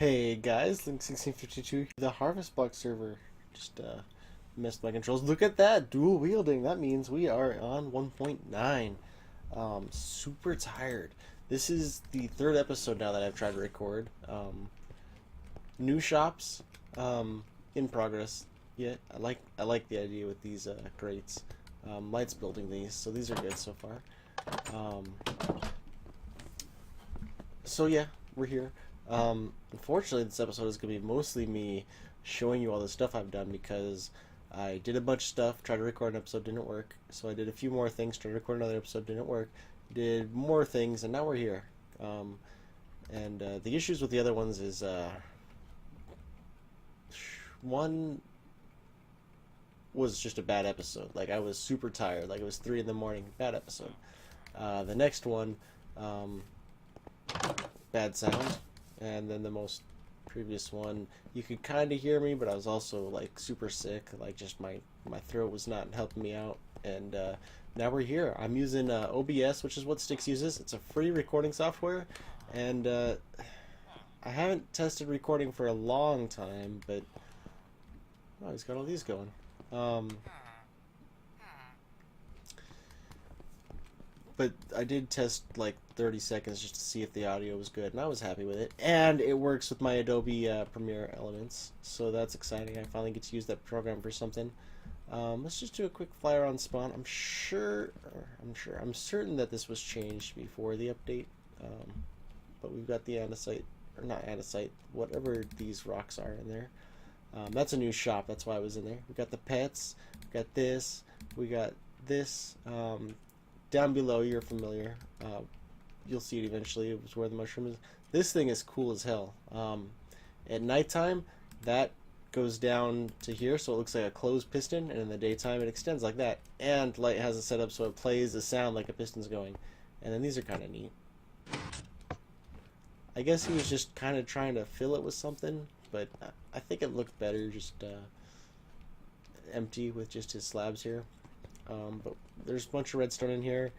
Hey guys, Link1652, the Harvest Block server. Just missed my controls. Look at that, dual wielding. That means we are on 1.9. Super tired. This is the third episode now that I've tried to record. New shops, in progress. Yeah, I like the idea with these crates. Light's building these, so these are good so far. So yeah, we're here. Unfortunately, this episode is going to be mostly me showing you all the stuff I've done because I did a bunch of stuff, tried to record an episode, didn't work. So I did a few more things, tried to record another episode, didn't work. Did more things, and now we're here. The issues with the other ones is, one was just a bad episode. Like, I was super tired. Like, it was 3 in the morning. Bad episode. The next one, bad sound. And then the most previous one, you could kind of hear me, but I was also like super sick. Like just my throat was not helping me out. And now we're here. I'm using OBS, which is what Styx uses. It's a free recording software, and I haven't tested recording for a long time, but oh, he's got all these going. But I did test like 30 seconds just to see if the audio was good, and I was happy with it. And it works with my Adobe Premiere Elements, so that's exciting. I finally get to use that program for something. Let's just do a quick flyer on spawn. I'm certain that this was changed before the update. But we've got the andesite, or not andesite, whatever these rocks are in there. That's a new shop, that's why I was in there. We got the pets, we got this, we got this. Down below, you're familiar. You'll see it eventually. It was where the mushroom is. This thing is cool as hell. At nighttime, that goes down to here, so it looks like a closed piston, and in the daytime, it extends like that. And Light has it set up so it plays the sound like a piston's going. And then these are kind of neat. I guess he was just kind of trying to fill it with something, but I think it looked better just empty with just his slabs here. But there's a bunch of redstone in here.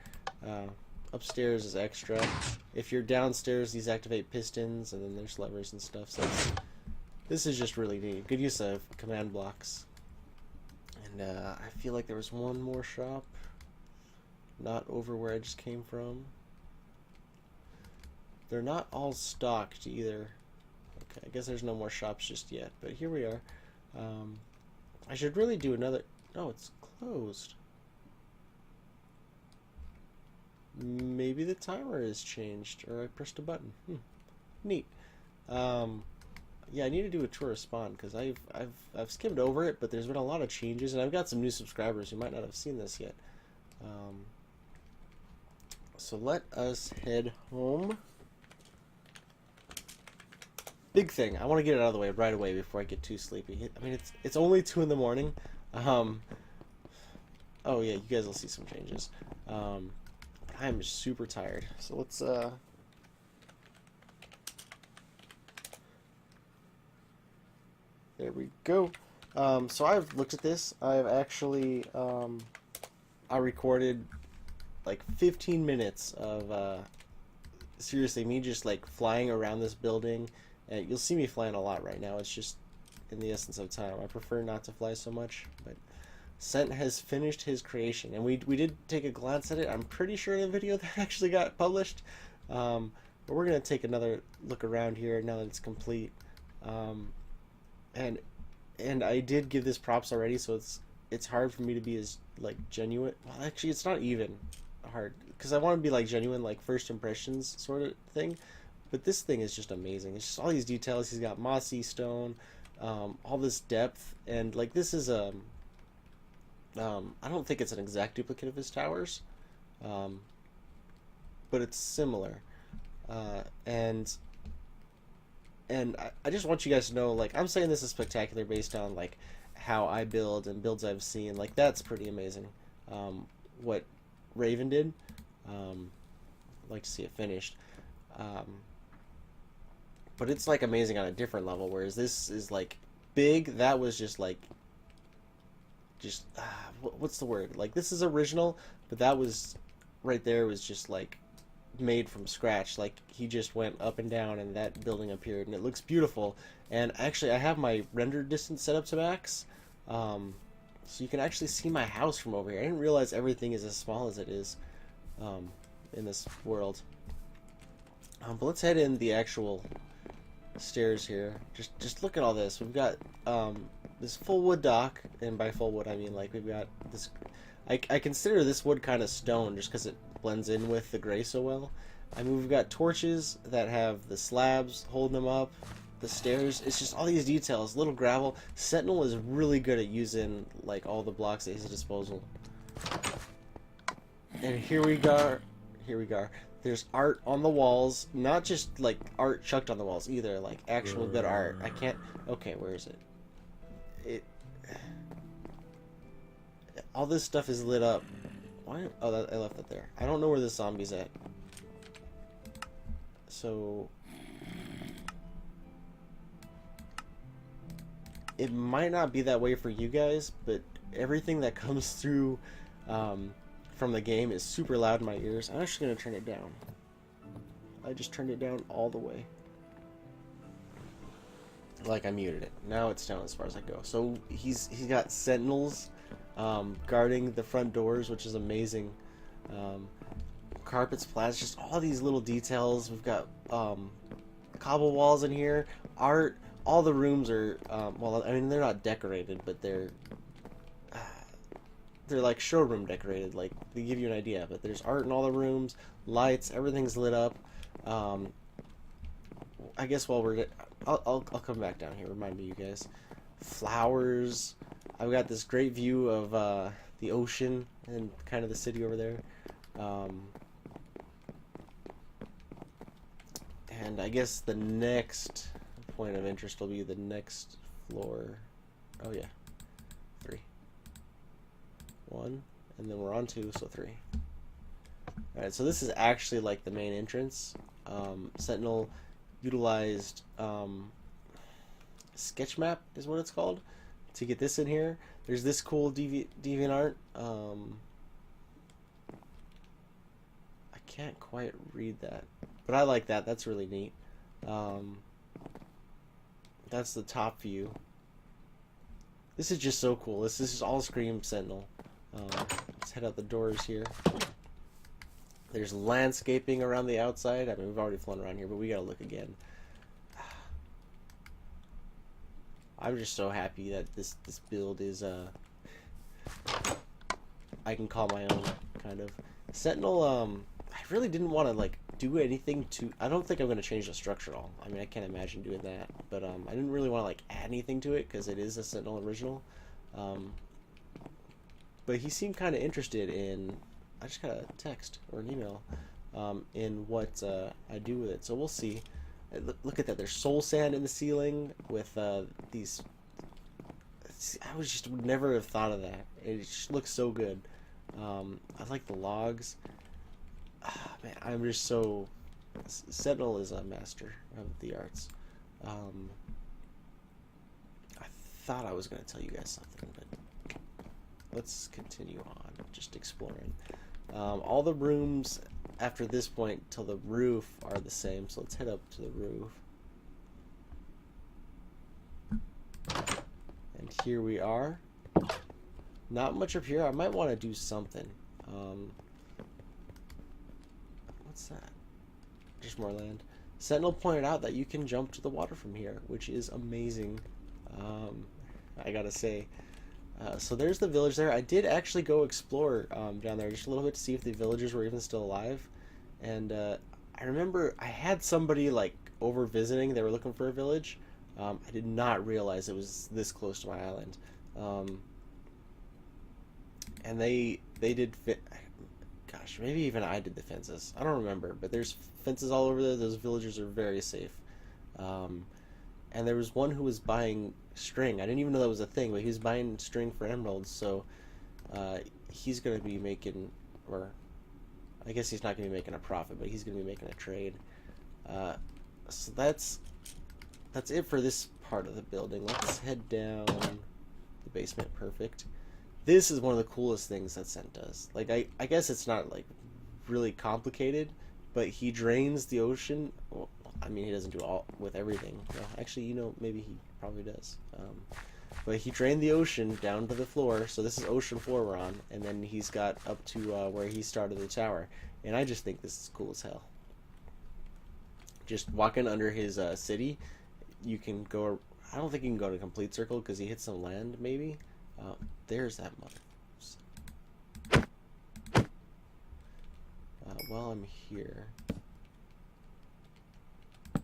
Upstairs is extra. If you're downstairs, these activate pistons, and then there's levers and stuff. So this is just really neat. Good use of command blocks. And I feel like there was one more shop, not over where I just came from. They're not all stocked either. Okay, I guess there's no more shops just yet. But here we are. I should really do another. Oh, it's closed. Maybe the timer has changed, or I pressed a button. Neat. Yeah, I need to do a tour of spawn because I've skimmed over it, but there's been a lot of changes, and I've got some new subscribers who might not have seen this yet. So let us head home. Big thing. I want to get it out of the way right away before I get too sleepy. I mean, it's only 2 in the morning. Oh yeah, you guys will see some changes. I'm super tired, so let's there we go. So I've looked at this. I've actually I recorded like 15 minutes of seriously me just like flying around this building, and you'll see me flying a lot right now. It's just in the essence of time. I prefer not to fly so much, but Sent has finished his creation, and we did take a glance at it. I'm pretty sure in the video that actually got published, but we're gonna take another look around here now that it's complete. And I did give this props already, so it's hard for me to be as like genuine. Well, actually, it's not even hard because I want to be like genuine, like first impressions sort of thing. But this thing is just amazing. It's just all these details. He's got mossy stone, all this depth, and like this is a. I don't think it's an exact duplicate of his towers, but it's similar, and I just want you guys to know, like, I'm saying this is spectacular based on like how I build and builds I've seen. Like, that's pretty amazing. What Raven did, I'd like to see it finished, but it's like amazing on a different level. Whereas this is like big. That was just like. What's the word? Like, this is original, but that was right there was just like made from scratch. Like he just went up and down and that building appeared and it looks beautiful. And actually I have my render distance set up to max. So you can actually see my house from over here. I didn't realize everything is as small as it is in this world. But let's head in the actual stairs here. Just look at all this. We've got this full wood dock, and by full wood I mean like we've got this. I consider this wood kind of stone just because it blends in with the gray so well. I mean, we've got torches that have the slabs holding them up, the stairs. It's just all these details, little gravel. Sentinel is really good at using like all the blocks at his disposal. And here we go. Here we go. There's art on the walls, not just like art chucked on the walls either, like actual good art. I can't. Okay, where is it? All this stuff is lit up. Why? Oh, I left it there. I don't know where this zombie's at. So it might not be that way for you guys, but everything that comes through from the game is super loud in my ears. I'm actually gonna turn it down. I just turned it down all the way. Like I muted it. Now it's down as far as I go. So he's got sentinels guarding the front doors, which is amazing. Carpets, plants, just all these little details. We've got cobble walls in here, art. All the rooms are well, I mean they're not decorated, but they're like showroom decorated. Like they give you an idea. But there's art in all the rooms, lights, everything's lit up. I guess while we're I'll come back down here, remind me you guys. Flowers. I've got this great view of the ocean and kind of the city over there. And I guess the next point of interest will be the next floor. Oh yeah. 3. 1. And then we're on 2, so 3. Alright, so this is actually like the main entrance. Sentinel utilized sketch map is what it's called to get this in here. There's this cool DeviantArt. I can't quite read that, but I like that. That's really neat. That's the top view. This is just so cool. This is all Scream Sentinel. Let's head out the doors here. There's landscaping around the outside. I mean, we've already flown around here, but we gotta look again. I'm just so happy that this build is I can call my own, kind of. Sentinel, I really didn't want to like do anything to. I don't think I'm gonna change the structure at all. I mean, I can't imagine doing that, but I didn't really want to like add anything to it because it is a Sentinel original. But he seemed kind of interested in. I just got a text or an email in what I do with it. So we'll see. Look at that. There's soul sand in the ceiling with these. I would never have thought of that. It just looks so good. I like the logs. Man, I'm just so. Sentinel is a master of the arts. I thought I was going to tell you guys something, but let's continue on just exploring. All the rooms after this point till the roof are the same, so let's head up to the roof. And here we are. Not much up here. I might want to do something. What's that? Just more land. Sentinel pointed out that you can jump to the water from here, which is amazing. I gotta say. So there's the village there. I did actually go explore down there just a little bit to see if the villagers were even still alive. And I remember I had somebody like over visiting. They were looking for a village. I did not realize it was this close to my island. And they did fit. Gosh, maybe even I did the fences. I don't remember, but there's fences all over there. Those villagers are very safe. And there was one who was buying string. I didn't even know that was a thing, but he was buying string for emeralds, so he's going to be making, or I guess he's not going to be making a profit, but he's going to be making a trade. So that's it for this part of the building. Let's head down the basement. Perfect. This is one of the coolest things that Sent does. Like, I guess it's not, like, really complicated, but he drains the ocean. Well, I mean, he doesn't do all with everything. Well, actually, maybe he probably does. But he drained the ocean down to the floor, so this is ocean floor we're on, and then he's got up to where he started the tower. And I just think this is cool as hell. Just walking under his city, you can go. I don't think you can go to complete circle because he hits some land, maybe. There's that mother. While I'm here, I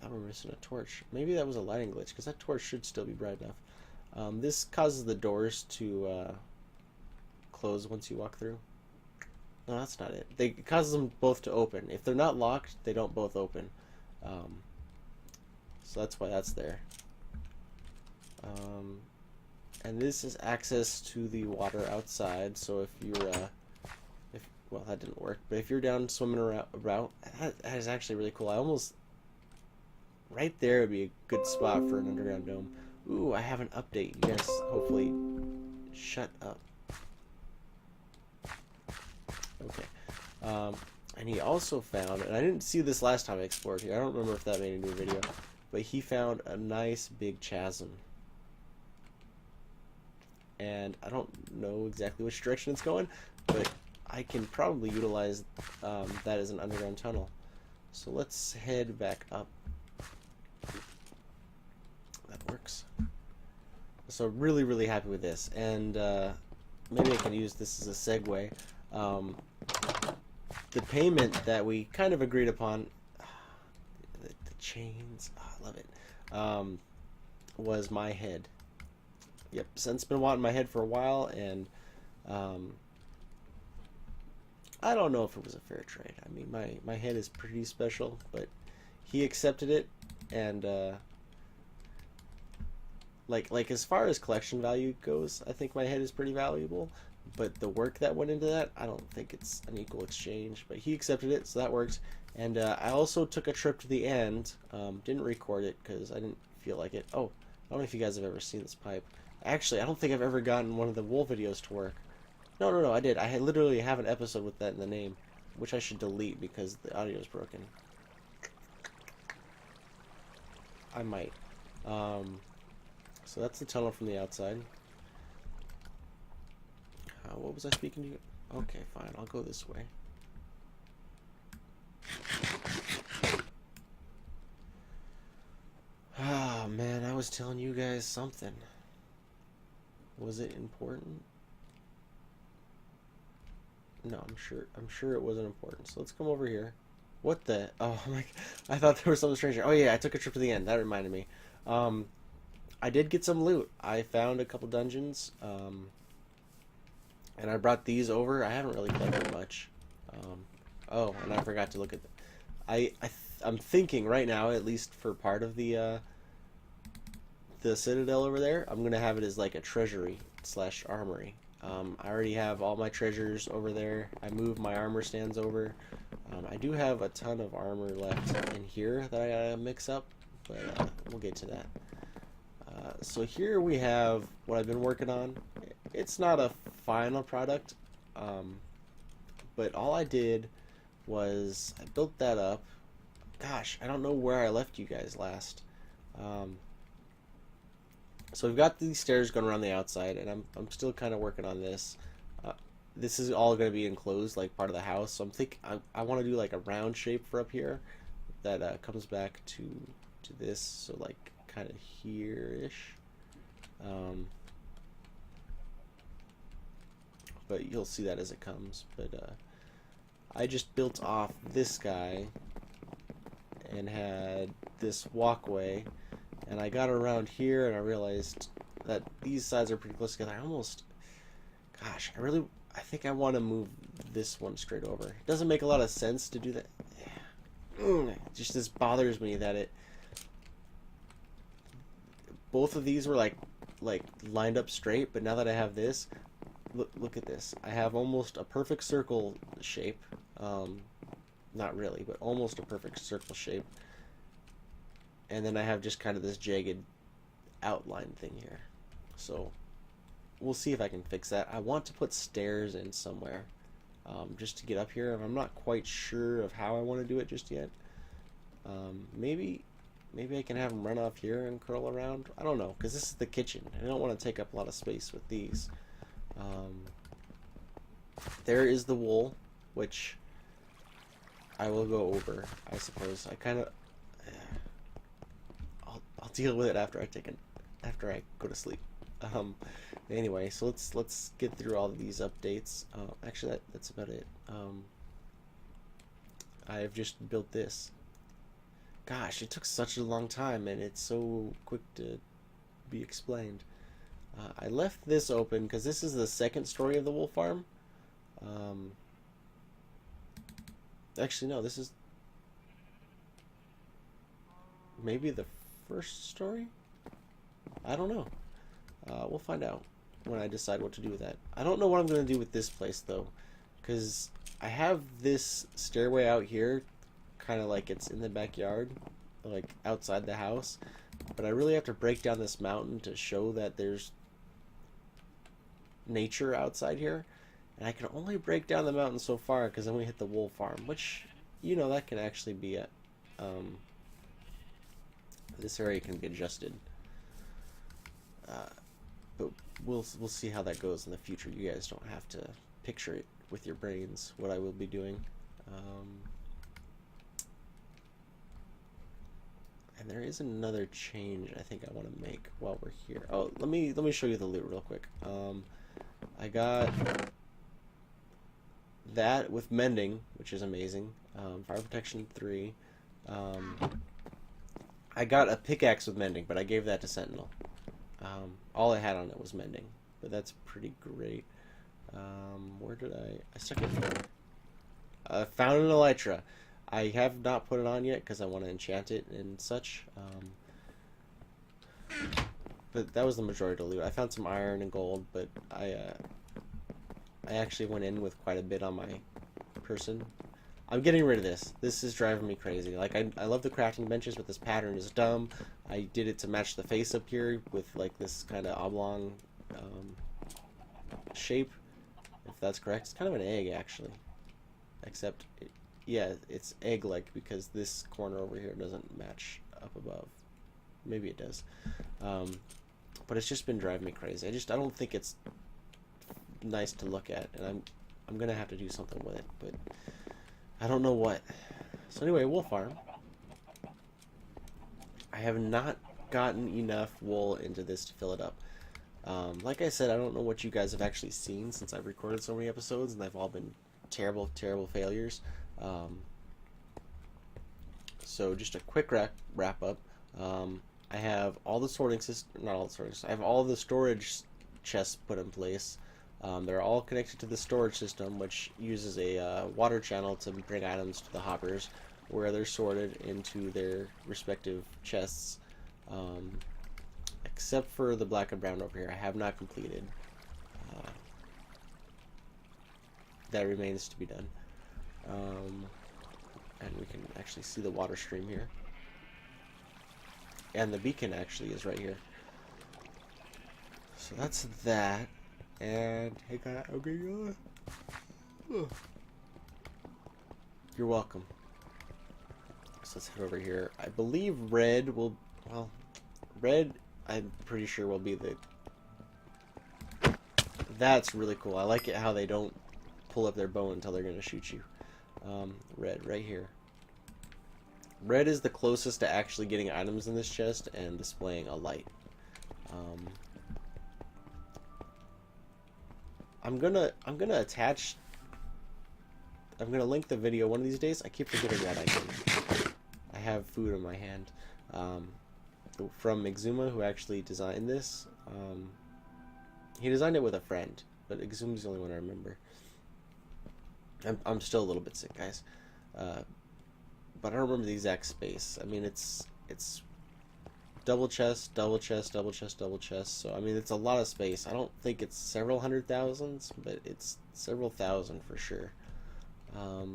thought we were missing a torch. Maybe that was a lighting glitch because that torch should still be bright enough. This causes the doors to close once you walk through. No, that's not it. It causes them both to open. If they're not locked, they don't both open. So that's why that's there. And this is access to the water outside. So if you're, well, that didn't work. But if you're down swimming around, that is actually really cool. Right there would be a good spot for an underground dome. Ooh, I have an update. You guys, hopefully, shut up. Okay. And he also found, and I didn't see this last time I explored here. I don't remember if that made a new video, but he found a nice big chasm. And I don't know exactly which direction it's going, but I can probably utilize that as an underground tunnel. So let's head back up. That works. So really, really happy with this. And maybe I can use this as a segue. The payment that we kind of agreed upon, the chains, I love it, was my head. Yep, Sent's been wanting my head for a while, and I don't know if it was a fair trade. I mean, my head is pretty special, but he accepted it, and like as far as collection value goes, I think my head is pretty valuable. But the work that went into that, I don't think it's an equal exchange. But he accepted it, so that works. And I also took a trip to the end. Didn't record it because I didn't feel like it. Oh, I don't know if you guys have ever seen this pipe. Actually, I don't think I've ever gotten one of the wool videos to work. No, I did. I literally have an episode with that in the name, which I should delete because the audio is broken. I might. So that's the tunnel from the outside. What was I speaking to you? Okay, fine. I'll go this way. Ah, man, I was telling you guys something. Was it important? No, I'm sure it wasn't important. So let's come over here. What the? Oh my! I thought there was something strange. Oh yeah, I took a trip to the end. That reminded me. I did get some loot. I found a couple dungeons. And I brought these over. I haven't really collected much. Oh, and I forgot to look at them. I'm thinking right now, at least for part of the Citadel over there, I'm gonna have it as like a treasury / armory. I already have all my treasures over there. I moved my armor stands over. I do have a ton of armor left in here that I gotta mix up, but we'll get to that. So here we have what I've been working on. It's not a final product, but all I did was I built that up. Gosh, I don't know where I left you guys last. So we've got these stairs going around the outside, and I'm still kind of working on this. This is all going to be enclosed, like part of the house. So I want to do like a round shape for up here that comes back to this. So like kind of here-ish. But you'll see that as it comes. But I just built off this guy and had this walkway, and I got around here and I realized that these sides are pretty close together. I think I want to move this one straight over. It doesn't make a lot of sense to do that. Just this bothers me that both of these were like lined up straight, but now that I have this, look at this. I have almost a perfect circle shape. Not really, but almost a perfect circle shape. And then I have just kind of this jagged outline thing here. So we'll see if I can fix that. I want to put stairs in somewhere. just to get up here. And I'm not quite sure of how I want to do it just yet. Maybe I can have them run off here and curl around. I don't know, because this is the kitchen. I don't want to take up a lot of space with these. There is the wool, which I will go over, I suppose. I kind of... I'll deal with it after I go to sleep. Anyway, so let's get through all of these updates. Actually, that's about it. I've just built this. Gosh, it took such a long time, and it's so quick to be explained. I left this open because this is the second story of the wool farm. Actually, no, this is maybe the first story? I don't know. We'll find out when I decide what to do with that. I don't know what I'm going to do with this place, though, because I have this stairway out here, kind of like it's in the backyard, like outside the house, but I really have to break down this mountain to show that there's nature outside here, and I can only break down the mountain so far because then we hit the wool farm, which, you know, that can actually be a this area can be adjusted, but we'll see how that goes in the future. You guys don't have to picture it with your brains what I will be doing. And there is another change I think I want to make while we're here. Oh, let me show you the loot real quick. I got that with mending, which is amazing. Fire protection 3. I got a pickaxe with mending, but I gave that to Sentinel. All I had on it was mending, but that's pretty great. Where did I stuck it there. I found an elytra. I have not put it on yet because I want to enchant it and such. But that was the majority of the loot. I found some iron and gold, but I actually went in with quite a bit on my person. I'm getting rid of this. This is driving me crazy. Like, I love the crafting benches, but this pattern is dumb. I did it to match the face up here with, like, this kind of oblong shape, if that's correct. It's kind of an egg, actually. Except, yeah, it's egg-like because this corner over here doesn't match up above. Maybe it does. But it's just been driving me crazy. I don't think it's nice to look at, and I'm gonna have to do something with it, but I don't know what. So anyway, wool farm. I have not gotten enough wool into this to fill it up. Like I said, I don't know what you guys have actually seen since I've recorded so many episodes, and they've all been terrible, terrible failures. So just a quick wrap up. I have all the sorting system, not all the sorting system, I have all the storage chests put in place. They're all connected to the storage system, which uses a water channel to bring items to the hoppers, where they're sorted into their respective chests. Except for the black and brown over here, I have not completed. That remains to be done. And we can actually see the water stream here. And the beacon actually is right here. So that's that. And hey guy, okay, you're welcome. So let's head over here. I believe red will, well, red I'm pretty sure will be the, that's really cool. I like it how they don't pull up their bow until they're gonna shoot you. Red right here. Red is the closest to actually getting items in this chest and displaying a light. I'm gonna link the video one of these days. I keep forgetting that I have food in my hand. From Exuma, who actually designed this. He designed it with a friend, but Exuma's the only one I remember. I'm still a little bit sick, guys. But I don't remember the exact space. I mean, it's double chest, double chest, double chest, double chest. So, I mean, it's a lot of space. I don't think it's several hundred thousands, but it's several thousand for sure. I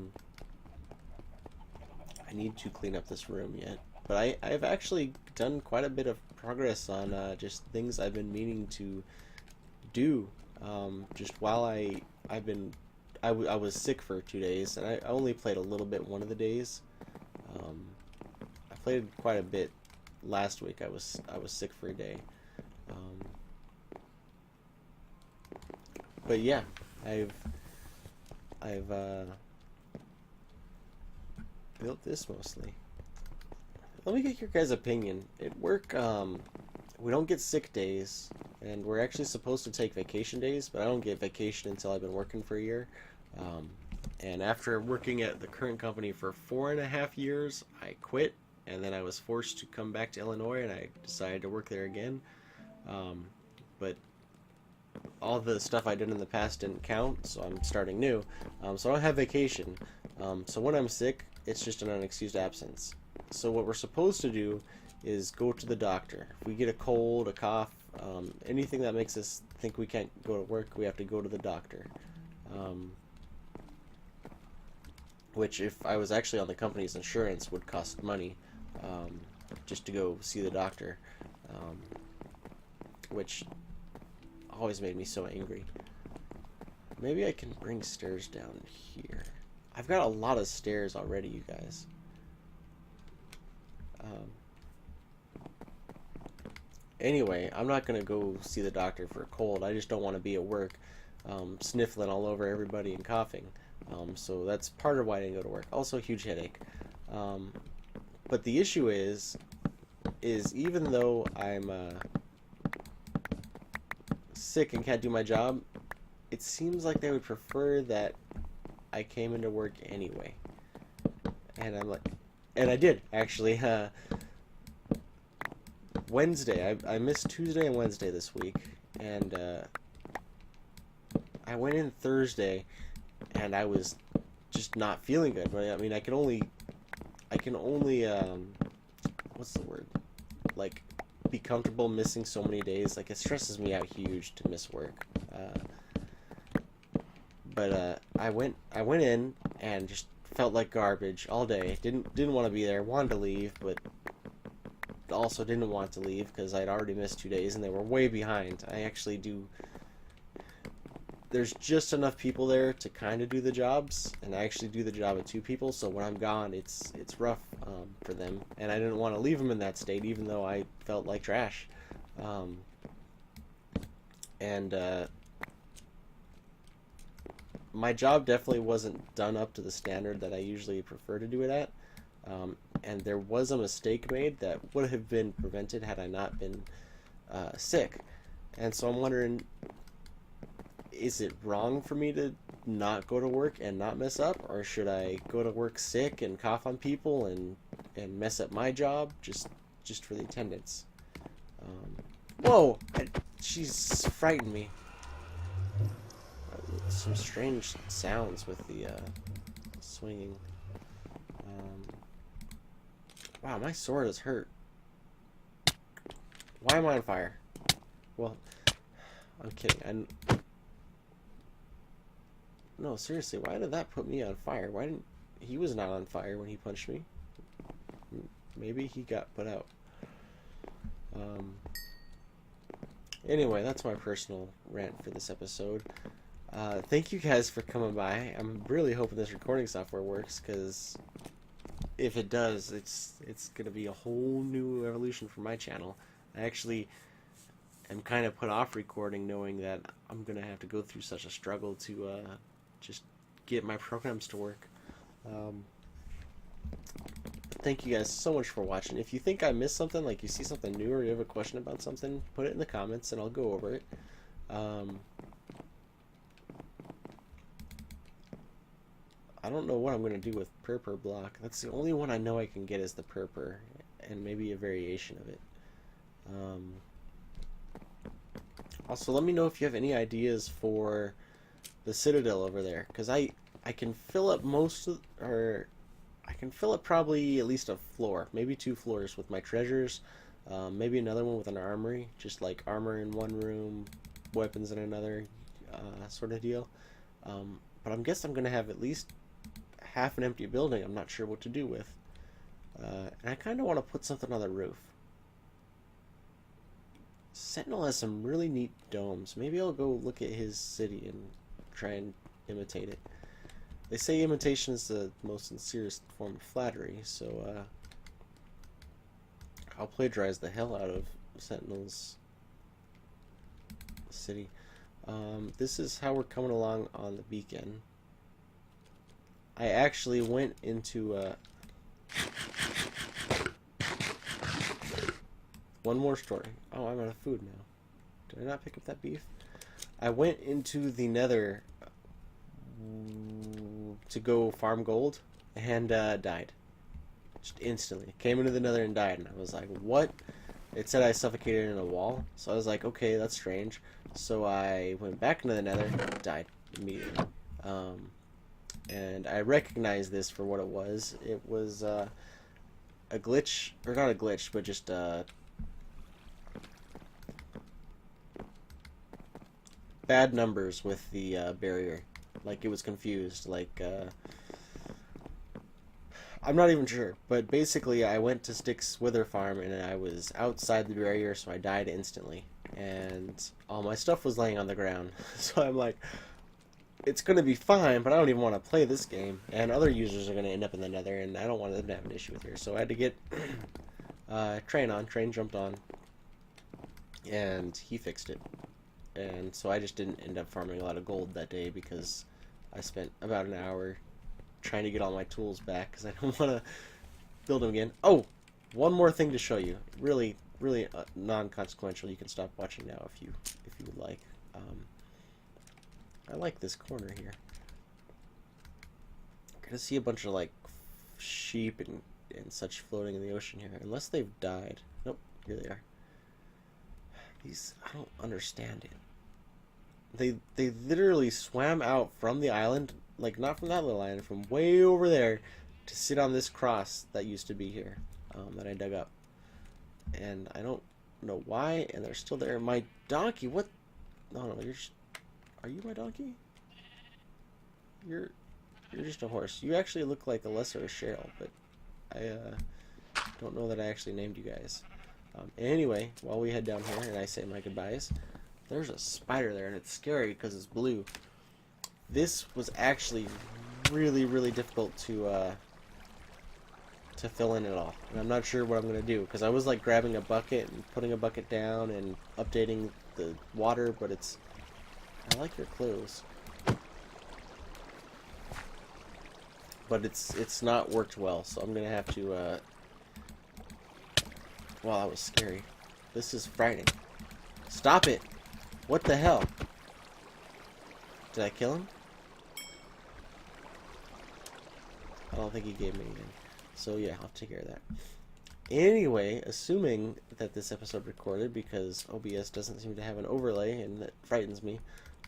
need to clean up this room yet. But I've actually done quite a bit of progress on just things I've been meaning to do. Just while I've been I was sick for 2 days, and I only played a little bit one of the days. Um, I played quite a bit last week. I was sick for a day. Um, but yeah, I've built this mostly. Let me get your guys' opinion. At work, we don't get sick days, and we're actually supposed to take vacation days, but I don't get vacation until I've been working for a year. Um, and after working at the current company for 4.5 years, I quit, and then I was forced to come back to Illinois, and I decided to work there again. Um, but all the stuff I did in the past didn't count, so I'm starting new. So I don't have vacation. So when I'm sick, it's just an unexcused absence. So what we're supposed to do is go to the doctor. If we get a cold, a cough, anything that makes us think we can't go to work, we have to go to the doctor. Which, if I was actually on the company's insurance, would cost money, just to go see the doctor, which always made me so angry. Maybe I can bring stairs down here. I've got a lot of stairs already, you guys. Anyway, I'm not gonna go see the doctor for a cold. I just don't want to be at work, sniffling all over everybody and coughing. So that's part of why I didn't go to work. Also, a huge headache. But the issue is even though I'm sick and can't do my job, it seems like they would prefer that I came into work anyway. And I'm like, and I did actually. Wednesday, I missed Tuesday and Wednesday this week, and I went in Thursday, and I was just not feeling good. But I mean, I can only what's the word? Like, be comfortable missing so many days. Like, it stresses me out huge to miss work. But I went in and just felt like garbage all day. Didn't want to be there. Wanted to leave, but also didn't want to leave because I'd already missed 2 days and they were way behind. I actually do. There's just enough people there to kind of do the jobs, and I actually do the job of 2 people. So when I'm gone, it's rough for them, and I didn't want to leave them in that state, even though I felt like trash. And my job definitely wasn't done up to the standard that I usually prefer to do it at. And there was a mistake made that would have been prevented had I not been sick. And so I'm wondering, is it wrong for me to not go to work and not mess up? Or should I go to work sick and cough on people and mess up my job just for the attendance? Whoa! She's frightened me. Some strange sounds with the swinging. Wow, my sword is hurt. Why am I on fire? Well, I'm kidding. No, seriously, why did that put me on fire? Why didn't... He was not on fire when he punched me. Maybe he got put out. Anyway, that's my personal rant for this episode. Thank you guys for coming by. I'm really hoping this recording software works, because if it does, it's gonna be a whole new evolution for my channel. I actually am kind of put off recording, knowing that I'm gonna have to go through such a struggle to just get my programs to work. Thank you guys so much for watching. If you think I missed something, like you see something new or you have a question about something, put it in the comments and I'll go over it. I don't know what I'm going to do with purpur block. That's the only one I know I can get is the purpur, and maybe a variation of it. Also, let me know if you have any ideas for the Citadel over there, because I can fill up most of, or I can fill up probably at least a floor, maybe 2 floors with my treasures, maybe another one with an armory, just like armor in one room, weapons in another, sort of deal. But I guess I'm going to have at least half an empty building I'm not sure what to do with. And I kind of want to put something on the roof. Sentinel has some really neat domes. Maybe I'll go look at his city and try and imitate it. They say imitation is the most sincerest form of flattery, so I'll plagiarize the hell out of Sentinel's city. This is how we're coming along on the beacon. I actually went into one more story. Oh, I'm out of food now. Did I not pick up that beef? I went into the nether to go farm gold and died. Just instantly. Came into the nether and died, and I was like, what? It said I suffocated in a wall, so I was like, okay, that's strange. So I went back into the nether, died immediately. And I recognized this for what it was. It was a glitch, or not a glitch, but just bad numbers with the barrier. Like, it was confused. Like, I'm not even sure. But basically, I went to Stick's Wither Farm, and I was outside the barrier, so I died instantly. And all my stuff was laying on the ground. So I'm like, it's going to be fine, but I don't even want to play this game. And other users are going to end up in the nether, and I don't want them to have an issue with here. So I had to get Train on. Train jumped on, and he fixed it. And so I just didn't end up farming a lot of gold that day because I spent about an hour trying to get all my tools back because I don't want to build them again. Oh, one more thing to show you. Really, really non-consequential. You can stop watching now if you would like. I like this corner here. I'm gonna see a bunch of like sheep and such floating in the ocean here, unless they've died. Nope, here they are. These, I don't understand it. They literally swam out from the island, like not from that little island, from way over there, to sit on this cross that used to be here, that I dug up. And I don't know why, and they're still there. My donkey, what? No, are you my donkey? You're just a horse. You actually look like a lesser Cheryl, but I don't know that I actually named you guys. Anyway, while we head down here and I say my goodbyes, there's a spider there, and it's scary because it's blue. This was actually really, really difficult to fill in at all, and I'm not sure what I'm gonna do because I was like grabbing a bucket and putting a bucket down and updating the water, but it's. I like your clothes, but it's not worked well, so I'm gonna have to. Wow, that was scary. This is frightening. Stop it! What the hell? Did I kill him? I don't think he gave me anything. So yeah, I'll take care of that. Anyway, assuming that this episode recorded, because OBS doesn't seem to have an overlay, and that frightens me,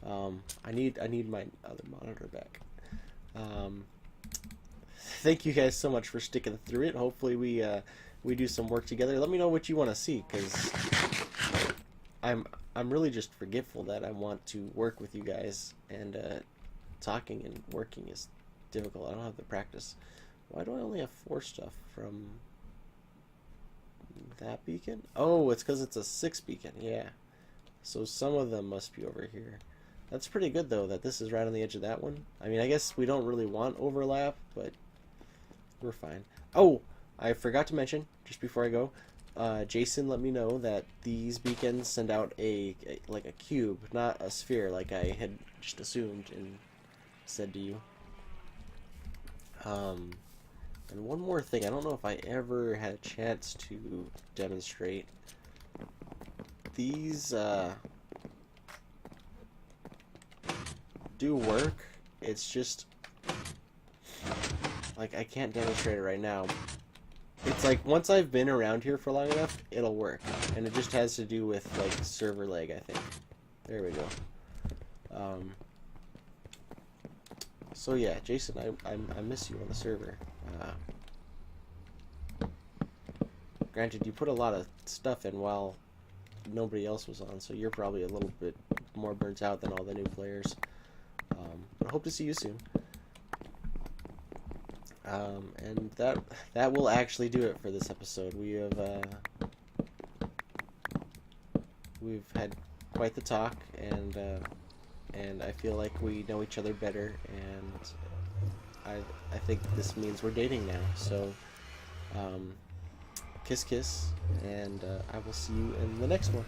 I need my other monitor back. Thank you guys so much for sticking through it. Hopefully we do some work together. Let me know what you want to see, because I'm really just forgetful that I want to work with you guys, and talking and working is difficult. I don't have the practice. Why do I only have 4 stuff from that beacon? Oh, it's because it's a 6 beacon. Yeah. So some of them must be over here. That's pretty good, though, that this is right on the edge of that one. I mean, I guess we don't really want overlap, but we're fine. Oh, I forgot to mention, just before I go, Jason let me know that these beacons send out like a cube, not a sphere, like I had just assumed and said to you. And one more thing, I don't know if I ever had a chance to demonstrate. These do work. It's just like I can't demonstrate it right now. It's like once I've been around here for long enough, it'll work, and it just has to do with like server lag, I think. There we go. So yeah, Jason, I miss you on the server. Granted, you put a lot of stuff in while nobody else was on, so you're probably a little bit more burnt out than all the new players. But I hope to see you soon. And that will actually do it for this episode. We've had quite the talk, and and I feel like we know each other better, and I think this means we're dating now. So, kiss, kiss, and I will see you in the next one.